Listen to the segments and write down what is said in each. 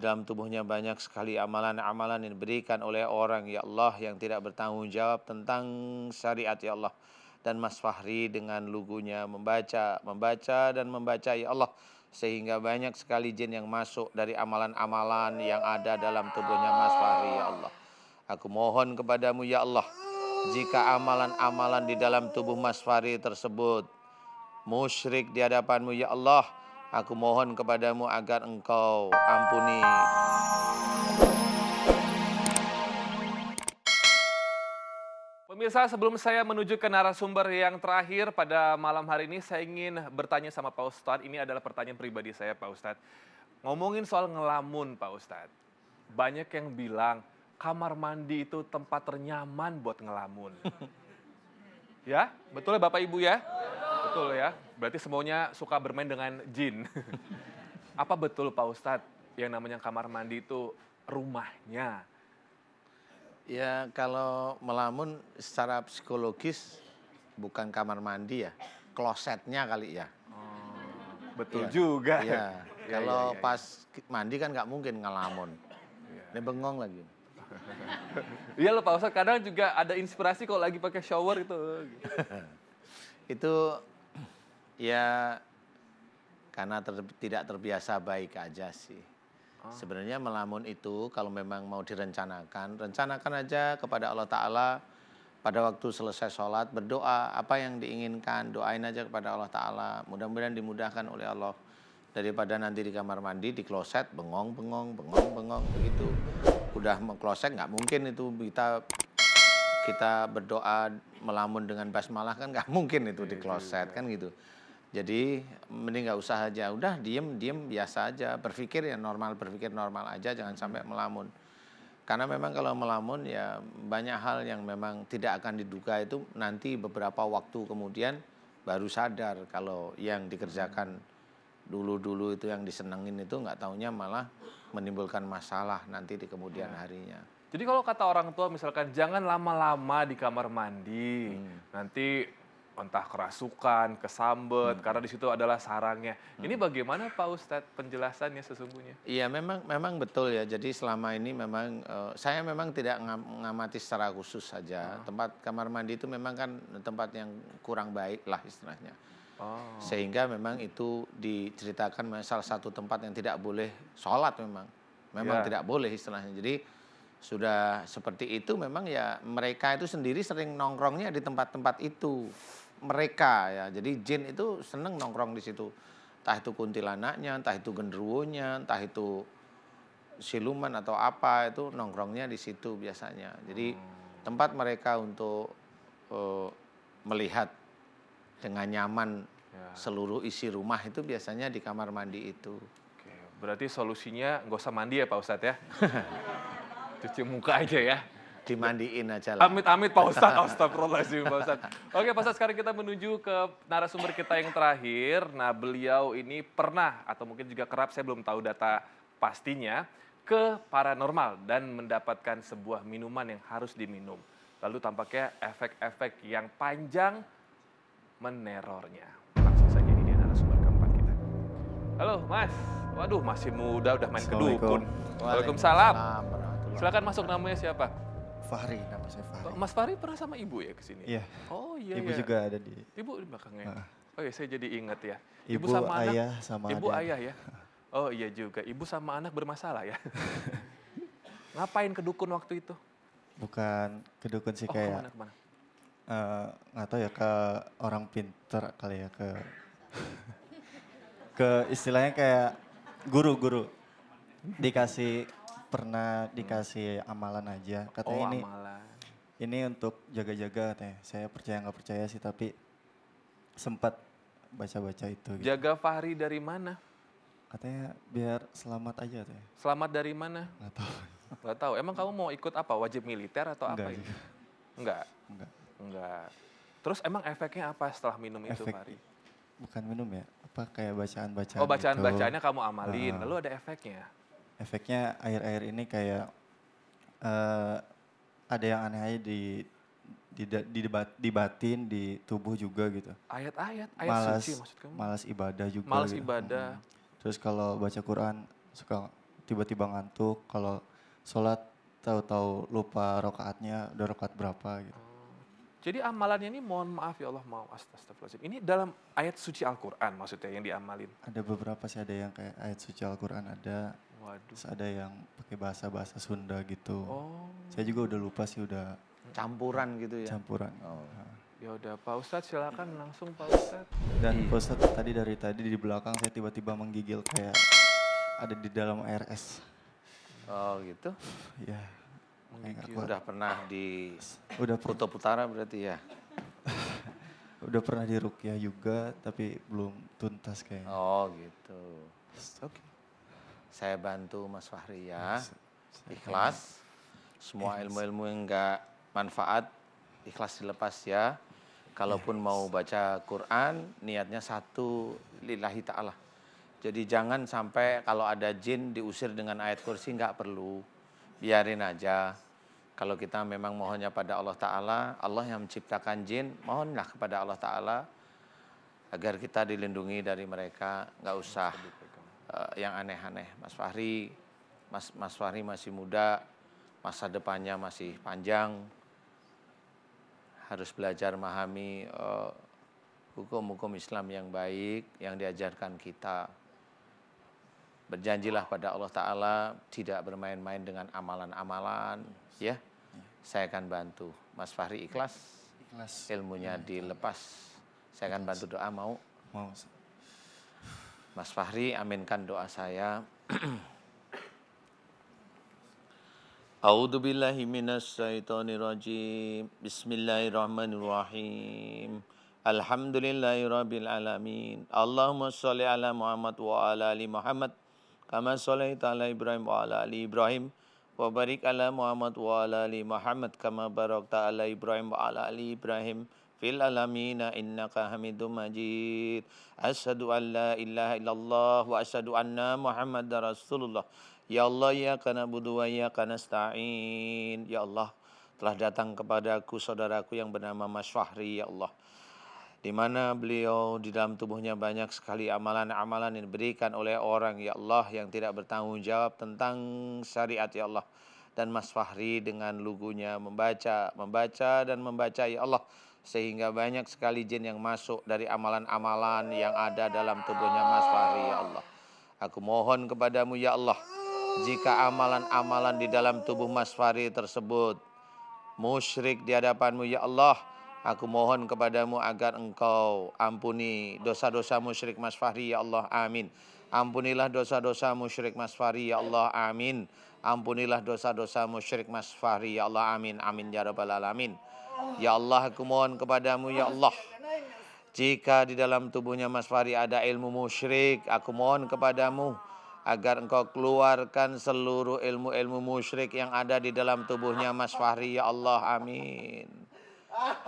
dalam tubuhnya banyak sekali amalan-amalan yang diberikan oleh orang ya Allah yang tidak bertanggung jawab tentang syariat ya Allah. Dan Mas Fahri dengan lugunya membaca dan membaca ya Allah, sehingga banyak sekali jin yang masuk dari amalan-amalan yang ada dalam tubuhnya Mas Fahri ya Allah. Aku mohon kepadamu ya Allah, jika amalan-amalan di dalam tubuh Mas Fahri tersebut musyrik di hadapanmu ya Allah, aku mohon kepadamu agar engkau ampuni. Pemirsa, sebelum saya menuju ke narasumber yang terakhir pada malam hari ini, saya ingin bertanya sama Pak Ustadz. Ini adalah pertanyaan pribadi saya, Pak Ustadz. Ngomongin soal ngelamun, Pak Ustadz. Banyak yang bilang kamar mandi itu tempat ternyaman buat ngelamun. Ya, betul ya Bapak Ibu ya? Betul ya. Berarti semuanya suka bermain dengan jin. Apa betul Pak Ustadz yang namanya kamar mandi itu rumahnya? Ya kalau melamun secara psikologis bukan kamar mandi ya, klosetnya kali ya. Betul Iya. juga. Iya, Iya, kalau iya, iya. pas mandi kan nggak mungkin ngelamun. Iya. Ini bengong lagi. Iya loh Pak Ustadz, kadang juga ada inspirasi kalau lagi pakai shower itu. Itu ya karena tidak terbiasa baik aja sih. Sebenarnya melamun itu kalau memang mau direncanakan, rencanakan aja kepada Allah Ta'ala pada waktu selesai sholat, berdoa apa yang diinginkan, doain aja kepada Allah Ta'ala. Mudah-mudahan dimudahkan oleh Allah. Daripada nanti di kamar mandi, di kloset, bengong, begitu. Udah kloset nggak mungkin itu kita berdoa melamun dengan basmalah kan nggak mungkin itu di kloset kan gitu. Jadi mending nggak usah aja, udah diem biasa aja, berpikir normal aja, jangan sampai melamun. Karena memang kalau melamun ya banyak hal yang memang tidak akan diduga itu nanti beberapa waktu kemudian baru sadar kalau yang dikerjakan dulu itu yang disenengin itu nggak taunya malah menimbulkan masalah nanti di kemudian harinya. Jadi kalau kata orang tua misalkan jangan lama-lama di kamar mandi, nanti entah kerasukan, kesambet, karena di situ adalah sarangnya. Ini bagaimana Pak Ustadz penjelasannya sesungguhnya? Iya memang betul ya. Jadi selama ini memang saya memang tidak mengamati secara khusus saja. Tempat kamar mandi itu memang kan tempat yang kurang baik lah istilahnya. Oh, Sehingga memang itu diceritakan salah satu tempat yang tidak boleh sholat memang Ya. tidak boleh istilahnya. Jadi sudah seperti itu memang ya mereka itu sendiri sering nongkrongnya di tempat-tempat itu. Mereka ya, jadi jin itu seneng nongkrong di situ. Entah itu kuntilanaknya, entah itu genderuwonya, entah itu siluman atau apa, itu nongkrongnya di situ biasanya. Jadi tempat mereka untuk melihat dengan nyaman Ya. seluruh isi rumah itu biasanya di kamar mandi itu. Oke, berarti solusinya nggak usah mandi ya Pak Ustadz ya? Cuci muka aja ya. Dimandiin aja lah. Amit-amit Pak Ustadz, astagfirullahaladzim Pak Ustadz. Oke Pak Ustadz, sekarang kita menuju ke narasumber kita yang terakhir. Nah beliau ini pernah atau mungkin juga kerap, saya belum tahu data pastinya, ke paranormal dan mendapatkan sebuah minuman yang harus diminum. Lalu tampaknya efek-efek yang panjang menerornya. Langsung saja ini dia narasumber keempat kita. Halo Mas, waduh masih muda udah main kedukun. Waalaikumsalam. Warahmatullahi Silakan masuk, namanya siapa? Fahri, nama saya Fahri. Mas Fahri pernah sama ibu ya ke sini? Iya. Oh iya. Ibu iya. juga ada di Ibu di belakangnya. Oh iya, saya jadi ingat ya. ibu, sama anak. ayah, sama Ibu adik. ayah ya. Oh iya juga. Ibu sama anak bermasalah ya. Ngapain ke dukun waktu itu? Bukan kedukun sih, Oh kayak kemana? nggak tahu ya, ke orang pinter kali ya, ke istilahnya kayak guru pernah dikasih amalan aja, katanya Oh ini amalan. ini untuk jaga-jaga katanya. Saya percaya nggak percaya sih, tapi sempat baca-baca itu gitu. Jaga Fahri dari mana? Katanya biar selamat aja katanya. Selamat dari mana? Nggak tahu. Gak tahu. Emang kamu mau ikut apa? Wajib militer atau Enggak apa ini? juga. Enggak. Enggak. Enggak. Terus emang efeknya apa setelah minum itu Efek Fahri? bukan minum ya, apa kayak bacaan-bacaan Oh bacaan-bacaannya itu. kamu amalin. Lalu ada efeknya? Efeknya air-air ini kayak ada yang aneh aja di batin, di tubuh juga gitu. Ayat-ayat, ayat Malas suci maksud kamu? malas ibadah juga Malas gitu. ibadah. Terus kalau baca Quran suka tiba-tiba ngantuk. Kalau sholat tahu-tahu lupa rokaatnya udah rokaat berapa gitu. Jadi amalannya ini mohon maaf ya Allah, mau astagfirullahaladzim. Ini dalam ayat suci Al-Quran maksudnya yang diamalin. Ada beberapa sih, ada yang kayak ayat suci Al-Quran ada, Waduh. terus ada yang pakai bahasa-bahasa Sunda gitu. Oh, Saya juga udah lupa sih, udah Campuran gitu ya. campuran. Oh. ya udah Pak Ustadz silakan langsung Pak Ustadz. Dan Pak Ustadz, dari tadi di belakang saya tiba-tiba menggigil kayak ada di dalam air es. Oh gitu. Ya, kayak nggak kuat. Udah pernah di Udah Kutub Utara berarti ya. udah pernah di ruqyah juga, tapi belum tuntas kayaknya. Oh gitu. Oke. Saya bantu Mas Fahri ya. Ikhlas. Semua ilmu-ilmu yang enggak manfaat, ikhlas dilepas ya. Kalaupun mau baca Quran, niatnya satu, lillahi ta'ala. Jadi jangan sampai kalau ada jin diusir dengan ayat kursi, enggak perlu. Biarin aja. Kalau kita memang mohonnya pada Allah Ta'ala, Allah yang menciptakan jin, mohonlah kepada Allah Ta'ala agar kita dilindungi dari mereka, nggak usah yang aneh-aneh. Mas Fahri masih muda, masa depannya masih panjang, harus belajar memahami hukum-hukum Islam yang baik yang diajarkan kita. Berjanjilah pada Allah Ta'ala tidak bermain-main dengan amalan-amalan, ya. Saya akan bantu. Mas Fahri ikhlas, Ikhlas. ilmunya dilepas. Saya akan bantu doa, mau? Mau. Mas Fahri, aminkan doa saya. A'udzu billahi minasyaitonir rajim. Bismillahirrahmanirrahim. Alhamdulillahirabbil alamin. Allahumma shalli ala Muhammad wa ala ali Muhammad kama shallaita ala Ibrahim wa ala ali Ibrahim wa barik ala Muhammad wa ala ali Muhammad kama barakta ala Ibrahim wa ala ali Ibrahim fil alamina innaka Hamidum Majid. Asyhadu an la ilaha illallah wa asyhadu anna Muhammadar Rasulullah. Ya Allah, ya kana budu wa ya kana nasta'in. Ya Allah, telah datang kepadaku saudaraku yang bernama Mas Fahri, ya Allah. Di mana beliau di dalam tubuhnya banyak sekali amalan-amalan yang diberikan oleh orang, ya Allah, yang tidak bertanggung jawab tentang syariat, ya Allah. Dan Mas Fahri dengan lugunya membaca, ya Allah. Sehingga banyak sekali jin yang masuk dari amalan-amalan yang ada dalam tubuhnya Mas Fahri, ya Allah. Aku mohon kepadamu, ya Allah, jika amalan-amalan di dalam tubuh Mas Fahri tersebut musyrik di hadapanmu, ya Allah, aku mohon kepadamu agar engkau ampuni dosa-dosa musyrik Mas Fahri, ya Allah, amin. Ampunilah dosa-dosa musyrik Mas Fahri, ya Allah, amin. Ampunilah dosa-dosa musyrik Mas Fahri, ya Allah, amin, amin, ya rabbal alamin. Ya Allah, aku mohon kepadamu, ya Allah, jika di dalam tubuhnya Mas Fahri ada ilmu musyrik, aku mohon kepadamu agar engkau keluarkan seluruh ilmu-ilmu musyrik yang ada di dalam tubuhnya Mas Fahri, ya Allah, amin.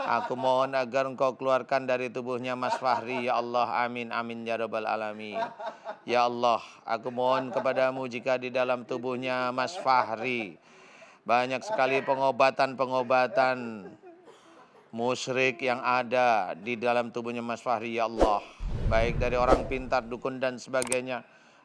Aku mohon agar engkau keluarkan dari tubuhnya Mas Fahri, ya Allah, amin, amin, ya rabbal alamin. Ya Allah, aku mohon kepadamu jika di dalam tubuhnya Mas Fahri banyak sekali pengobatan-pengobatan musyrik yang ada di dalam tubuhnya Mas Fahri, ya Allah, baik dari orang pintar, dukun dan sebagainya.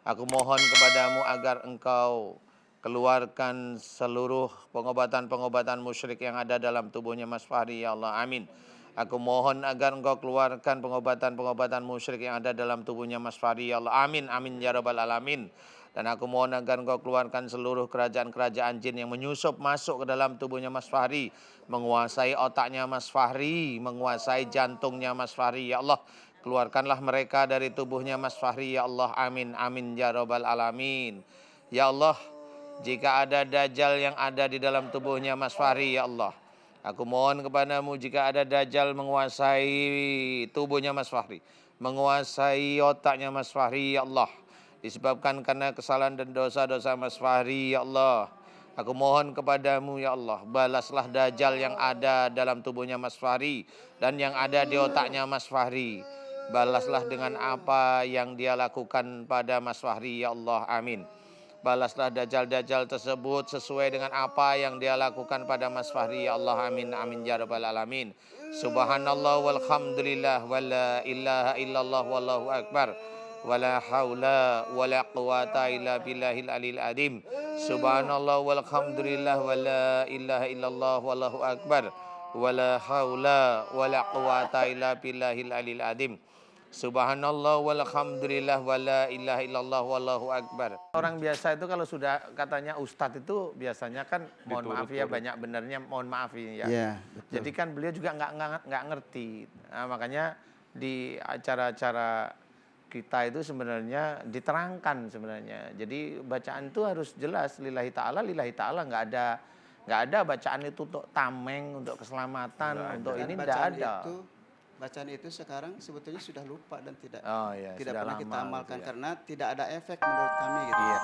Aku mohon kepadamu agar engkau keluarkan seluruh pengobatan-pengobatan musyrik yang ada dalam tubuhnya Mas Fahri, ya Allah, amin. Aku mohon agar engkau keluarkan pengobatan-pengobatan musyrik yang ada dalam tubuhnya Mas Fahri, ya Allah, amin, amin, ya rabbal alamin. Dan aku mohon agar engkau keluarkan seluruh kerajaan-kerajaan jin yang menyusup masuk ke dalam tubuhnya Mas Fahri, menguasai otaknya Mas Fahri, menguasai jantungnya Mas Fahri, ya Allah. Keluarkanlah mereka dari tubuhnya Mas Fahri, ya Allah, amin, amin, ya rabbal alamin. Ya Allah, jika ada dajjal yang ada di dalam tubuhnya Mas Fahri, ya Allah, aku mohon kepadamu jika ada dajjal menguasai tubuhnya Mas Fahri, menguasai otaknya Mas Fahri, ya Allah, disebabkan karena kesalahan dan dosa-dosa Mas Fahri, ya Allah, aku mohon kepadamu, ya Allah, balaslah dajjal yang ada dalam tubuhnya Mas Fahri dan yang ada di otaknya Mas Fahri. Balaslah dengan apa yang dia lakukan pada Mas Fahri, ya Allah, amin. Balaslah dajjal-dajjal tersebut sesuai dengan apa yang dia lakukan pada Mas Fahri, ya Allah, amin, amin, ya rabbal alamin. Subhanallah walhamdulillah wala ilaha illallah wallahu akbar. wala haula wala quwata illa billahil alil adim. Subhanallah walhamdulillah wala ilaha illallah wallahu akbar. Wala haula wala quwata illa billahil alil adim. Subhanallah walhamdulillah wala ilaha illallah wallahu akbar. Orang biasa itu kalau sudah katanya ustadz itu biasanya kan mohon maaf ya, banyak benernya mohon maaf ya. Iya, betul. Jadi kan beliau juga nggak ngerti. Nah, makanya di acara-acara kita itu sebenarnya diterangkan sebenarnya. Jadi bacaan itu harus jelas lillahi ta'ala nggak ada bacaan itu untuk tameng, untuk keselamatan, untuk ini tidak ada. Bacaan itu sekarang sebetulnya sudah lupa dan tidak Oh, iya, tidak sudah pernah lama kita amalkan gitu ya. karena tidak ada efek menurut kami gitu. Iya.